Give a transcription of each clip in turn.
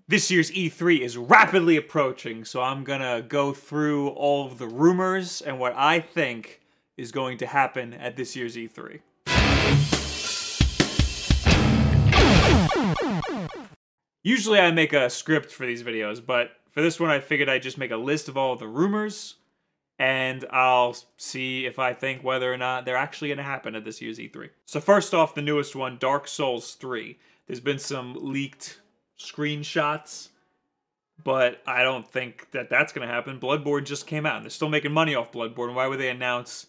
This year's E3 is rapidly approaching, so I'm gonna go through all of the rumors and what I think is going to happen at this year's E3. Usually I make a script for these videos, but for this one I figured I'd just make a list of all of the rumors, and I'll see if I think whether or not they're actually going to happen at this year's E3. So first off, the newest one, Dark Souls 3. There's been some leaked screenshots, but I don't think that that's going to happen. Bloodborne just came out, and they're still making money off Bloodborne. Why would they announce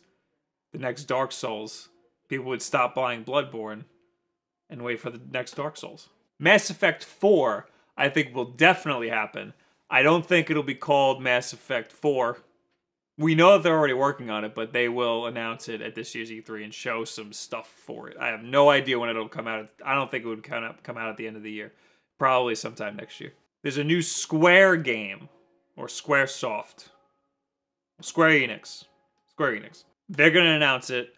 the next Dark Souls? People would stop buying Bloodborne and wait for the next Dark Souls. Mass Effect 4, I think, will definitely happen. I don't think it'll be called Mass Effect 4. We know that they're already working on it, but they will announce it at this year's E3 and show some stuff for it. I have no idea when it'll come out. I don't think it would come out at the end of the year. Probably sometime next year. There's a new Square game, or Squaresoft. Square Enix. They're going to announce it,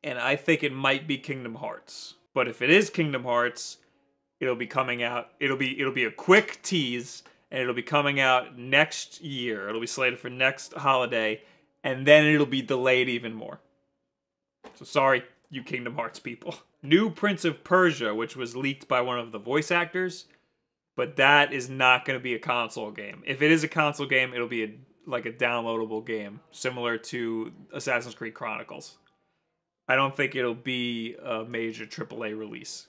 and I think it might be Kingdom Hearts. But if it is Kingdom Hearts, it'll be coming out. It'll be a quick tease, and it'll be coming out next year. It'll be slated for next holiday, and then it'll be delayed even more. So sorry, you Kingdom Hearts people. New Prince of Persia, which was leaked by one of the voice actors, but that is not going to be a console game. If it is a console game, it'll be like a downloadable game, similar to Assassin's Creed Chronicles. I don't think it'll be a major AAA release.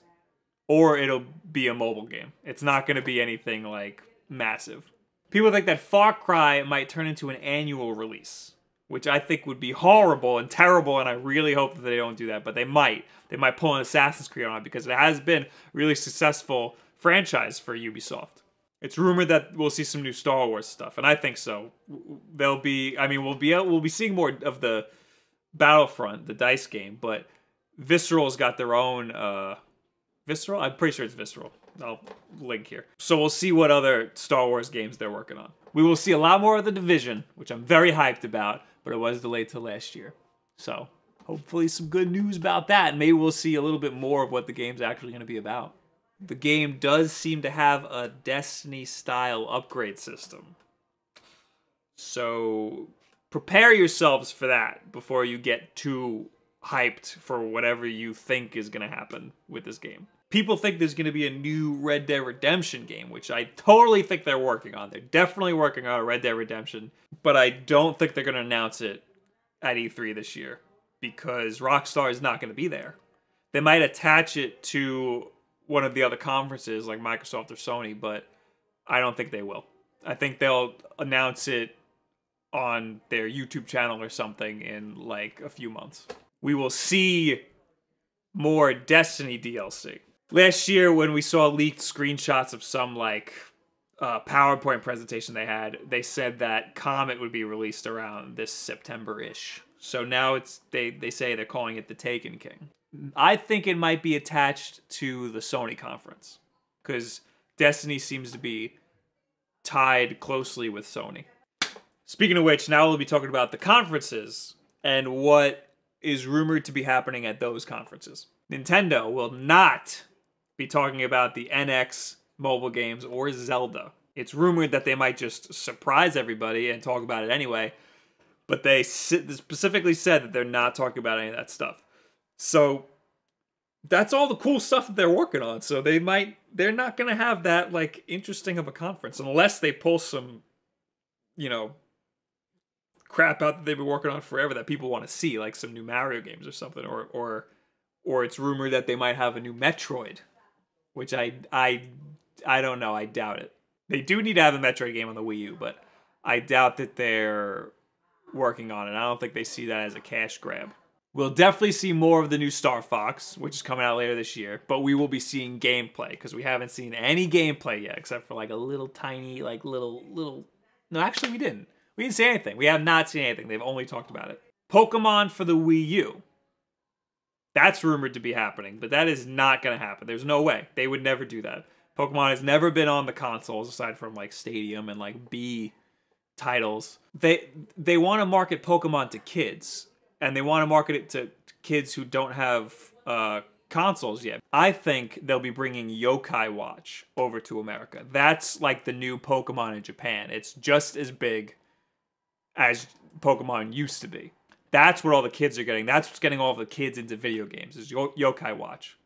Or it'll be a mobile game. It's not going to be anything like massive. People think that Far Cry might turn into an annual release, which I think would be horrible and terrible, and I really hope that they don't do that, but they might. They might pull an Assassin's Creed on it because it has been a really successful franchise for Ubisoft. It's rumored that we'll see some new Star Wars stuff, and I think so. There'll be, I mean, we'll be seeing more of the Battlefront, the DICE game, but Visceral's got their own, Visceral? I'm pretty sure it's Visceral. I'll link here. So we'll see what other Star Wars games they're working on. We will see a lot more of The Division, which I'm very hyped about, but it was delayed till last year. So hopefully some good news about that, and maybe we'll see a little bit more of what the game's actually going to be about. The game does seem to have a Destiny-style upgrade system. So prepare yourselves for that before you get too hyped for whatever you think is going to happen with this game. People think there's going to be a new Red Dead Redemption game, which I totally think they're working on. They're definitely working on a Red Dead Redemption, but I don't think they're going to announce it at E3 this year because Rockstar is not going to be there. They might attach it to one of the other conferences like Microsoft or Sony, but I don't think they will. I think they'll announce it on their YouTube channel or something in like a few months. We will see more Destiny DLC. Last year when we saw leaked screenshots of some like PowerPoint presentation they had, they said that Comet would be released around this September-ish. So now they say they're calling it the Taken King. I think it might be attached to the Sony conference because Destiny seems to be tied closely with Sony. Speaking of which, now we'll be talking about the conferences and what is rumored to be happening at those conferences. Nintendo will not be talking about the NX mobile games or Zelda. It's rumored that they might just surprise everybody and talk about it anyway, but they specifically said that they're not talking about any of that stuff. So that's all the cool stuff that they're working on. So they're not going to have that like interesting of a conference unless they pull some, you know, crap out that they've been working on forever that people want to see, like some new Mario games or something, or it's rumored that they might have a new Metroid, which I don't know. I doubt it. They do need to have a Metroid game on the Wii U, but I doubt that they're working on it. I don't think they see that as a cash grab. We'll definitely see more of the new Star Fox, which is coming out later this year, but we will be seeing gameplay because we haven't seen any gameplay yet, except for like a little tiny, like little. No, actually, we didn't. We didn't see anything. We have not seen anything. They've only talked about it. Pokemon for the Wii U. That's rumored to be happening, but that is not going to happen. There's no way. They would never do that. Pokemon has never been on the consoles aside from like Stadium and like B titles. They want to market Pokemon to kids, and they want to market it to kids who don't have consoles yet. I think they'll be bringing Yokai Watch over to America. That's like the new Pokemon in Japan. It's just as big as Pokemon used to be. That's what all the kids are getting. That's what's getting all of the kids into video games, is Yokai Watch.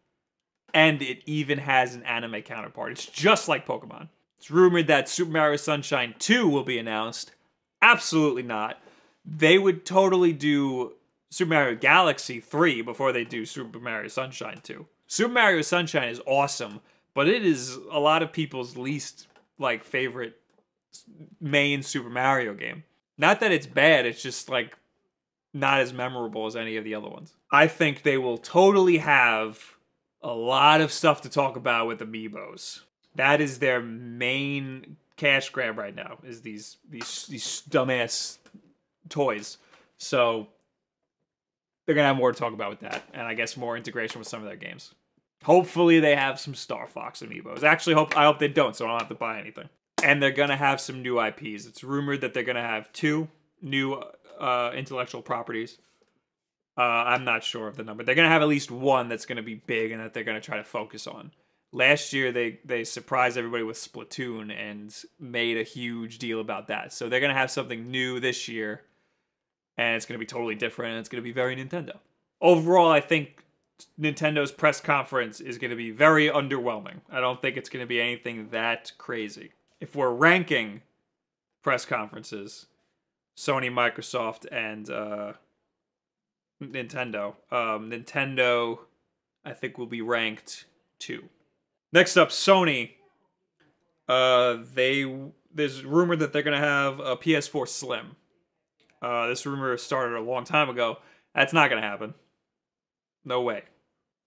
And it even has an anime counterpart. It's just like Pokemon. It's rumored that Super Mario Sunshine 2 will be announced. Absolutely not. They would totally do Super Mario Galaxy 3 before they do Super Mario Sunshine 2. Super Mario Sunshine is awesome, but it is a lot of people's least, like, favorite main Super Mario game. Not that it's bad, it's just, like, not as memorable as any of the other ones. I think they will totally have a lot of stuff to talk about with Amiibos. That is their main cash grab right now, is these dumbass toys. So they're gonna have more to talk about with that, and I guess more integration with some of their games. Hopefully they have some Star Fox Amiibos. Actually, I hope they don't, so I don't have to buy anything. And they're gonna have some new IPs. It's rumored that they're gonna have 2 new intellectual properties. I'm not sure of the number. They're gonna have at least 1 that's gonna be big and that they're gonna try to focus on. Last year, they surprised everybody with Splatoon and made a huge deal about that. So they're going to have something new this year, and it's going to be totally different, and it's going to be very Nintendo. Overall, I think Nintendo's press conference is going to be very underwhelming. I don't think it's going to be anything that crazy. If we're ranking press conferences, Sony, Microsoft, and Nintendo, Nintendo, I think, will be ranked 2. Next up, Sony. There's rumor that they're gonna have a PS4 Slim. This rumor started a long time ago. That's not gonna happen. No way.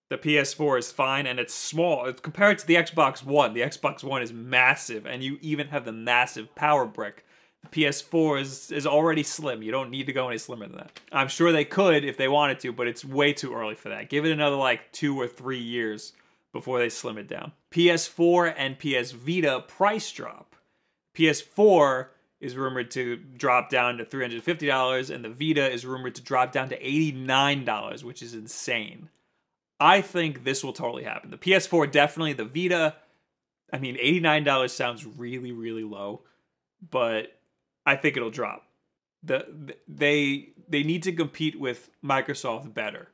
The PS4 is fine and it's small. It's compared to the Xbox One. The Xbox One is massive, and you even have the massive power brick. The PS4 is already slim. You don't need to go any slimmer than that. I'm sure they could if they wanted to, but it's way too early for that. Give it another like 2 or 3 years before they slim it down. PS4 and PS Vita price drop. PS4 is rumored to drop down to $350, and the Vita is rumored to drop down to $89, which is insane. I think this will totally happen. The PS4 definitely. The Vita, I mean, $89 sounds really, really low, but I think it'll drop. They need to compete with Microsoft better.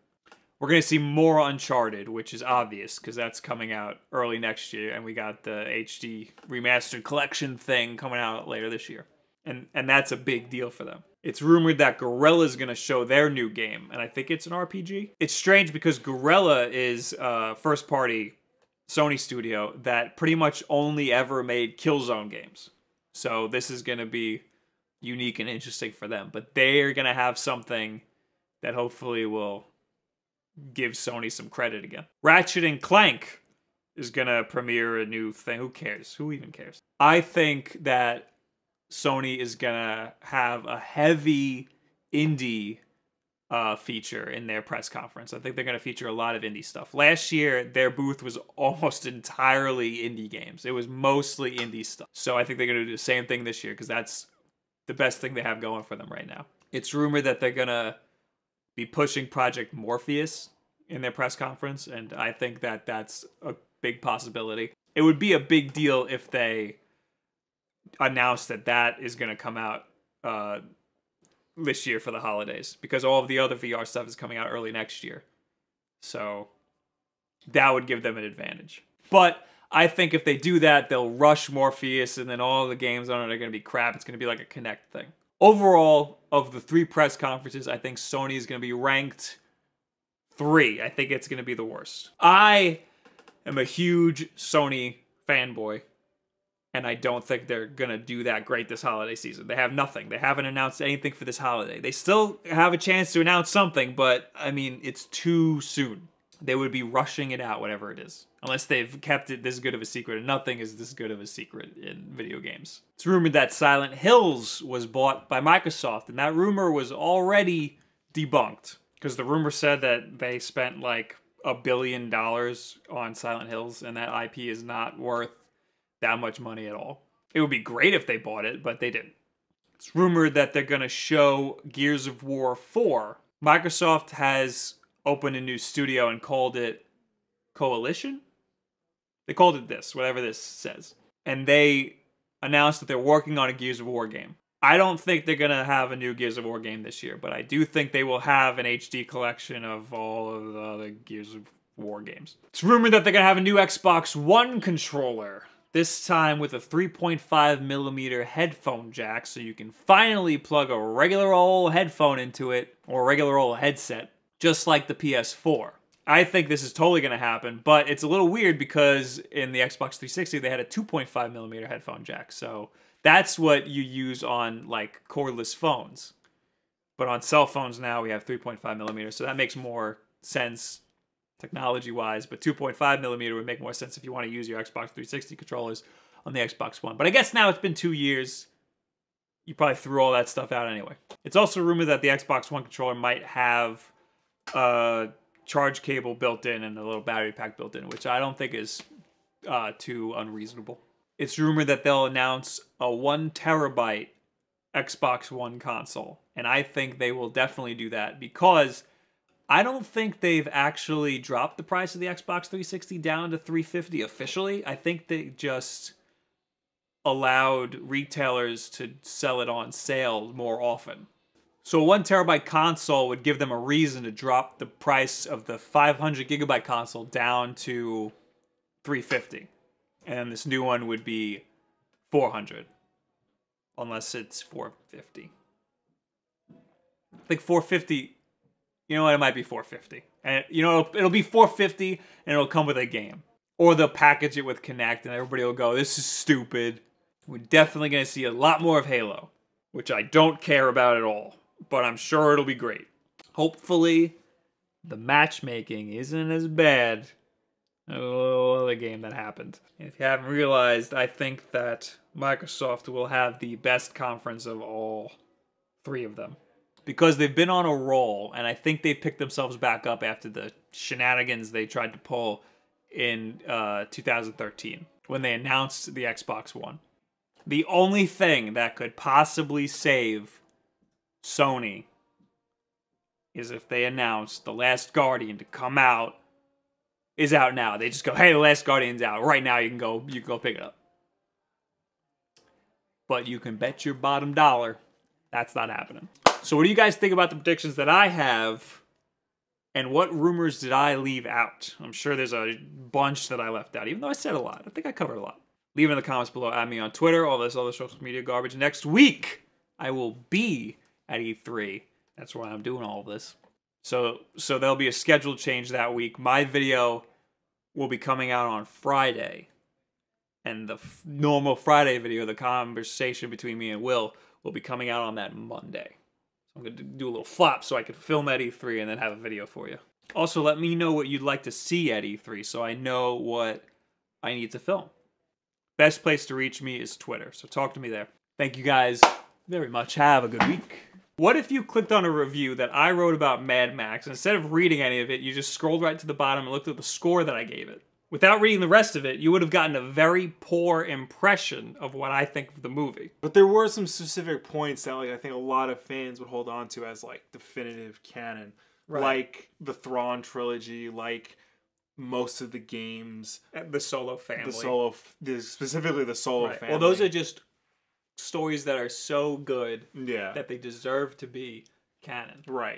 We're going to see more Uncharted, which is obvious because that's coming out early next year, and we got the HD Remastered Collection thing coming out later this year. And that's a big deal for them. It's rumored that Guerrilla is going to show their new game, and I think it's an RPG. It's strange because Guerrilla is a first-party Sony studio that pretty much only ever made Killzone games. So this is going to be unique and interesting for them. But they're going to have something that hopefully will give Sony some credit again. Ratchet Clank is going to premiere a new thing. Who cares? Who even cares? I think that Sony is going to have a heavy indie feature in their press conference. I think they're going to feature a lot of indie stuff. Last year, their booth was almost entirely indie games. It was mostly indie stuff. So I think they're going to do the same thing this year because that's the best thing they have going for them right now. It's rumored that they're going to be pushing Project Morpheus in their press conference, and I think that that's a big possibility. It would be a big deal if they announced that that is going to come out this year for the holidays, because all of the other VR stuff is coming out early next year. So that would give them an advantage. But I think if they do that, they'll rush Morpheus, and then all the games on it are going to be crap. It's going to be like a Kinect thing. Overall, of the 3 press conferences, I think Sony is going to be ranked 3. I think it's going to be the worst. I am a huge Sony fanboy, and I don't think they're going to do that great this holiday season. They have nothing. They haven't announced anything for this holiday. They still have a chance to announce something, but, I mean, it's too soon. They would be rushing it out, whatever it is. Unless they've kept it this good of a secret, and nothing is this good of a secret in video games. It's rumored that Silent Hills was bought by Microsoft, and that rumor was already debunked. Because the rumor said that they spent like $1 billion on Silent Hills, and that IP is not worth that much money at all. It would be great if they bought it, but they didn't. It's rumored that they're going to show Gears of War 4. Microsoft has opened a new studio and called it Coalition? They called it this, whatever this says. And they announced that they're working on a Gears of War game. I don't think they're going to have a new Gears of War game this year, but I do think they will have an HD collection of all of the other Gears of War games. It's rumored that they're going to have a new Xbox One controller, this time with a 3.5mm headphone jack, so you can finally plug a regular old headphone into it, or a regular old headset, just like the PS4. I think this is totally going to happen, but it's a little weird because in the Xbox 360 they had a 2.5mm headphone jack, so that's what you use on like cordless phones. But on cell phones now we have 3.5mm, so that makes more sense technology-wise, but 2.5mm would make more sense if you want to use your Xbox 360 controllers on the Xbox One. But I guess now it's been 2 years. You probably threw all that stuff out anyway. It's also rumored that the Xbox One controller might have a charge cable built in and a little battery pack built in, which I don't think is too unreasonable. It's rumored that they'll announce a 1TB Xbox One console, and I think they will definitely do that because I don't think they've actually dropped the price of the Xbox 360 down to $350 officially. I think they just allowed retailers to sell it on sale more often. So a 1TB console would give them a reason to drop the price of the 500GB console down to $350. And this new one would be $400. Unless it's $450. I think $450... You know what? It might be $450. And, you know, it'll be $450 and it'll come with a game. Or they'll package it with Kinect and everybody will go, this is stupid. We're definitely going to see a lot more of Halo. Which I don't care about at all. But I'm sure it'll be great. Hopefully, the matchmaking isn't as bad as a little other game that happened. And if you haven't realized, I think that Microsoft will have the best conference of all three of them. Because they've been on a roll, and I think they've picked themselves back up after the shenanigans they tried to pull in 2013 when they announced the Xbox One. The only thing that could possibly save Sony is if they announce The Last Guardian to come out is out now. They just go, hey, The Last Guardian's out. Right now you can go pick it up. But you can bet your bottom dollar that's not happening. So what do you guys think about the predictions that I have? And what rumors did I leave out? I'm sure there's a bunch that I left out, even though I said a lot. I think I covered a lot. Leave it in the comments below. Add me on Twitter, all this other social media garbage. Next week, I will be at E3. That's why I'm doing all of this. So there'll be a schedule change that week. My video will be coming out on Friday. And the normal Friday video, the conversation between me and Will be coming out on that Monday. I'm going to do a little flop so I can film at E3 and then have a video for you. Also, let me know what you'd like to see at E3 so I know what I need to film. Best place to reach me is Twitter, so talk to me there. Thank you guys very much. Have a good week. What if you clicked on a review that I wrote about Mad Max, and instead of reading any of it, you just scrolled right to the bottom and looked at the score that I gave it? Without reading the rest of it, you would have gotten a very poor impression of what I think of the movie. But there were some specific points that like I think a lot of fans would hold on to as like definitive canon. Right. Like the Thrawn trilogy, like most of the games. And the Solo family. Specifically the Solo family. Well, those are just stories that are so good that they deserve to be canon. Right.